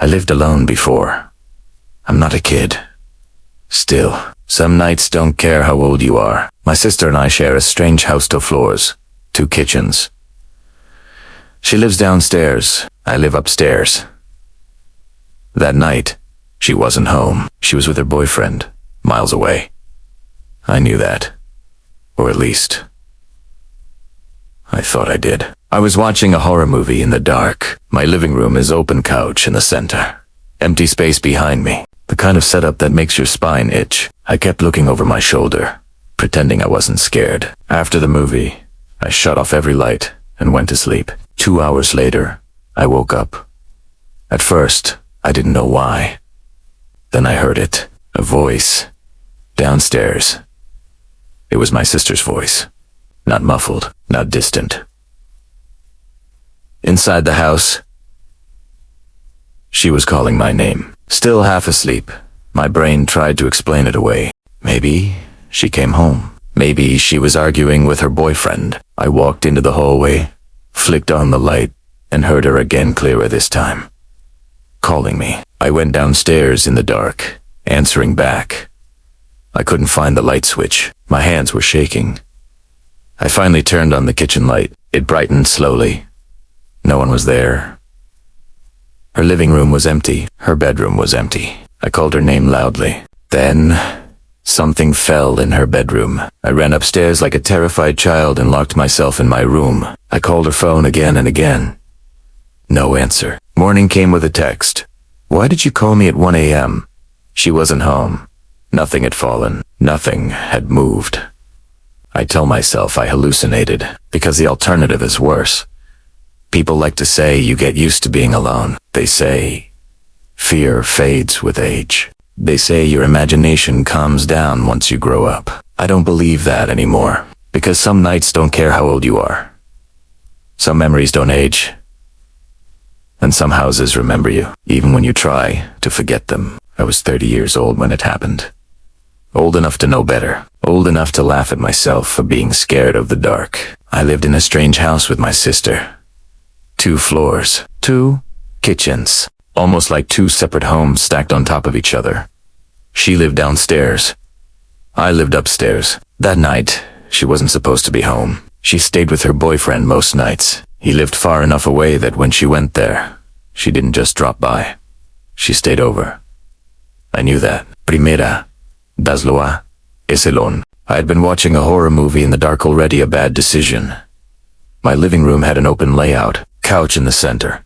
I lived alone before. I'm not a kid. Still, some nights don't care how old you are. My sister and I share a strange house, 2 floors, 2 kitchens. She lives downstairs. I live upstairs. That night, she wasn't home. She was with her boyfriend, miles away. I knew that. Or at least, I thought I did. I was watching a horror movie in the dark. My living room is open couch in the center. Empty space behind me. The kind of setup that makes your spine itch. I kept looking over my shoulder, pretending I wasn't scared. After the movie, I shut off every light and went to sleep. 2 hours later, I woke up. At first, I didn't know why. Then I heard it. A voice. Downstairs. It was my sister's voice. Not muffled, not distant. Inside the house, she was calling my name. Still half asleep, my brain tried to explain it away. Maybe she came home. Maybe she was arguing with her boyfriend. I walked into the hallway, flicked on the light, and heard her again, clearer this time. Calling me. I went downstairs in the dark, answering back. I couldn't find the light switch. My hands were shaking. I finally turned on the kitchen light. It brightened slowly. No one was there. Her living room was empty. Her bedroom was empty. I called her name loudly. Then, something fell in her bedroom. I ran upstairs like a terrified child and locked myself in my room. I called her phone again and again. No answer. Morning came with a text. Why did you call me at 1 a.m.? She wasn't home. Nothing had fallen. Nothing had moved. I tell myself I hallucinated, because the alternative is worse. People like to say you get used to being alone. They say fear fades with age. They say your imagination calms down once you grow up. I don't believe that anymore, because some nights don't care how old you are. Some memories don't age. And some houses remember you, even when you try to forget them. I was 30 years old when it happened. Old enough to know better. Old enough to laugh at myself for being scared of the dark. I lived in a strange house with my sister. 2 floors, 2 kitchens, almost like 2 separate homes stacked on top of each other. She lived downstairs. I lived upstairs. That night, she wasn't supposed to be home. She stayed with her boyfriend most nights. He lived far enough away that when she went there, she didn't just drop by. She stayed over. I knew that. Primera, Dasloa, Eselon. I had been watching a horror movie in the dark already, a bad decision. My living room had an open layout, couch in the center.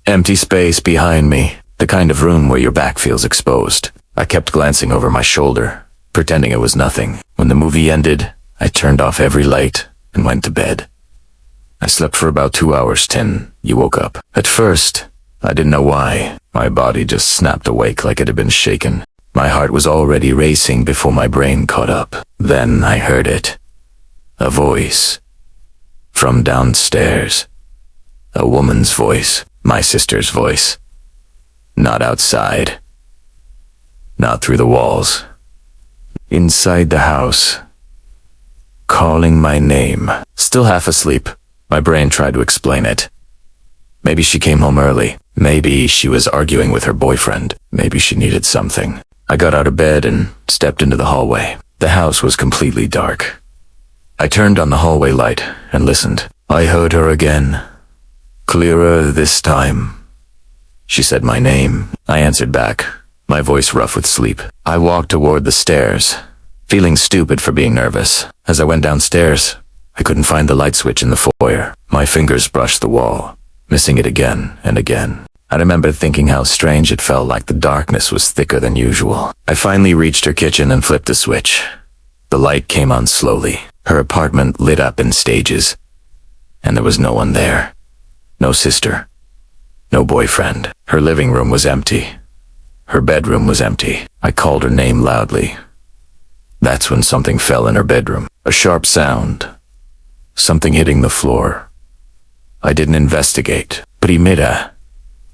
Empty space behind me, the kind of room where your back feels exposed. I kept glancing over my shoulder, pretending it was nothing. When the movie ended, I turned off every light and went to bed. I slept for about 2 hours, 10. You woke up. At first, I didn't know why. My body just snapped awake like it had been shaken. My heart was already racing before my brain caught up. Then I heard it. A voice. From downstairs. A woman's voice. My sister's voice. Not outside. Not through the walls. Inside the house. Calling my name. Still half asleep, my brain tried to explain it. Maybe she came home early. Maybe she was arguing with her boyfriend. Maybe she needed something. I got out of bed and stepped into the hallway. The house was completely dark. I turned on the hallway light and listened. I heard her again. Clearer this time. She said my name. I answered back, my voice rough with sleep. I walked toward the stairs, feeling stupid for being nervous. As I went downstairs, I couldn't find the light switch in the foyer. My fingers brushed the wall, missing it again and again. I remember thinking how strange it felt, like the darkness was thicker than usual. I finally reached her kitchen and flipped the switch. The light came on slowly. Her apartment lit up in stages. And there was no one there. No sister. No boyfriend. Her living room was empty. Her bedroom was empty. I called her name loudly. That's when something fell in her bedroom. A sharp sound. Something hitting the floor. I didn't investigate. Primera.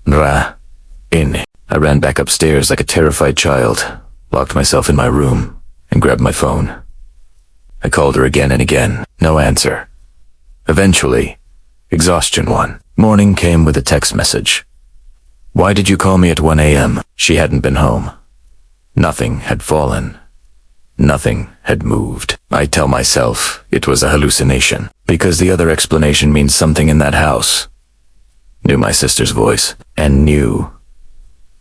Ra. In. I ran back upstairs like a terrified child, locked myself in my room, and grabbed my phone. I called her again and again. No answer. Eventually, exhaustion won. Morning came with a text message. Why did you call me at 1 a.m.? She hadn't been home. Nothing had fallen. Nothing had moved. I tell myself it was a hallucination, because the other explanation means something in that house knew my sister's voice and knew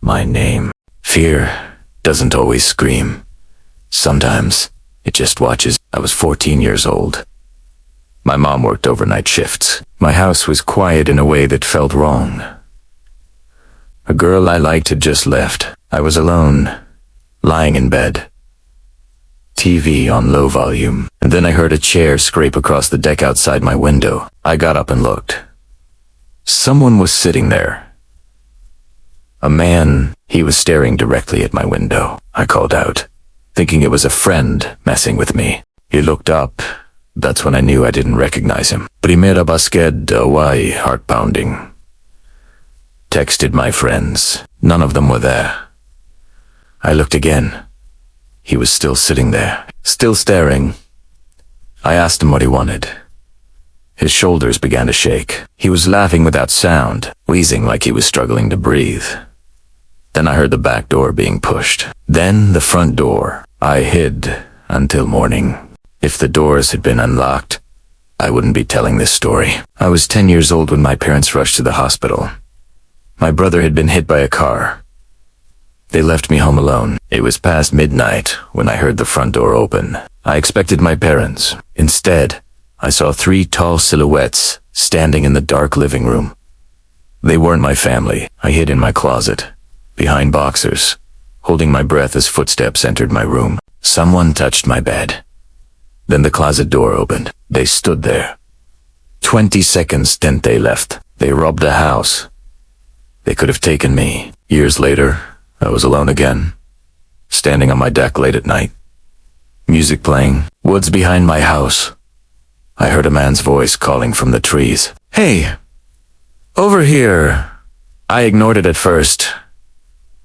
my name. Fear doesn't always scream. Sometimes it just watches. I was 14 years old. My mom worked overnight shifts. My house was quiet in a way that felt wrong. A girl I liked had just left. I was alone, lying in bed. TV on low volume, and then I heard a chair scrape across the deck outside my window. I got up and looked. Someone was sitting there. A man. He was staring directly at my window. I called out, thinking it was a friend messing with me. He looked up. That's when I knew I didn't recognize him. Primera basket, Hawaii, heart pounding. Texted my friends. None of them were there. I looked again. He was still sitting there, still staring. I asked him what he wanted. His shoulders began to shake. He was laughing without sound, wheezing like he was struggling to breathe. Then I heard the back door being pushed. Then the front door. I hid until morning. If the doors had been unlocked, I wouldn't be telling this story. I was 10 years old when my parents rushed to the hospital. My brother had been hit by a car. They left me home alone. It was past midnight when I heard the front door open. I expected my parents. Instead, I saw 3 tall silhouettes standing in the dark living room. They weren't my family. I hid in my closet, behind boxers, holding my breath as footsteps entered my room. Someone touched my bed. Then the closet door opened. They stood there. 20 seconds, then they left. They robbed the house. They could have taken me. Years later, I was alone again, standing on my deck late at night. Music playing. Woods behind my house. I heard a man's voice calling from the trees. Hey! Over here! I ignored it at first.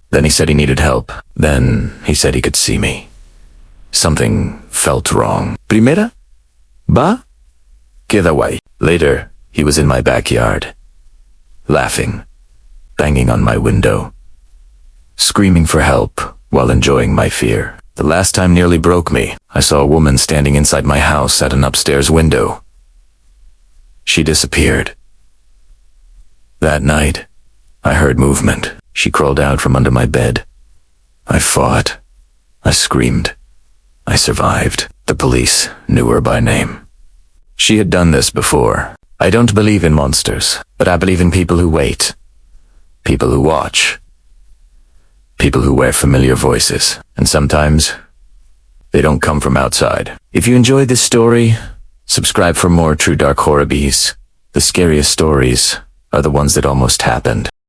Then he said he needed help. Then he said he could see me. Something felt wrong. Primera? Ba? Queda away. Later, he was in my backyard, laughing, banging on my window, screaming for help while enjoying my fear. The last time nearly broke me. I saw a woman standing inside my house at an upstairs window. She disappeared. That night, I heard movement. She crawled out from under my bed. I fought. I screamed. I survived. The police knew her by name. She had done this before. I don't believe in monsters, but I believe in people who wait, people who watch, people who wear familiar voices, and sometimes they don't come from outside. If you enjoyed this story, subscribe for more true dark horror bees. The scariest stories are the ones that almost happened.